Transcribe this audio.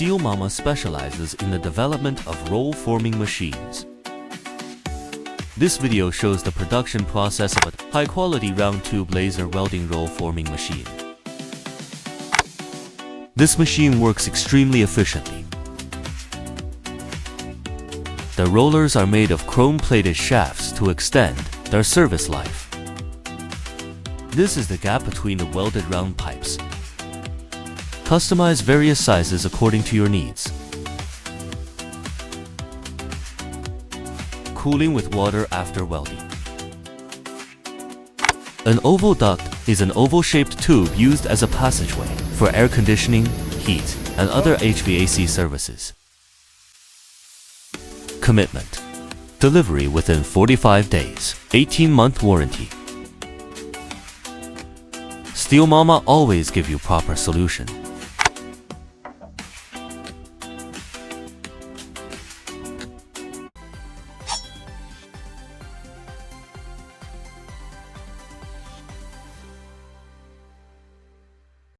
Steelmama specializes in the development of roll-forming machines. This video shows the production process of a high-quality round-tube laser welding roll-forming machine. This machine works extremely efficiently. The rollers are made of chrome-plated shafts to extend their service life. This is the gap between the welded round pipes. Customize various sizes according to your needs. Cooling with water after welding. An oval duct is an oval-shaped tube used as a passageway for air conditioning, heat, and other HVAC services. Commitment. Delivery within 45 days. 18-month warranty. Steelmama always give you proper solution.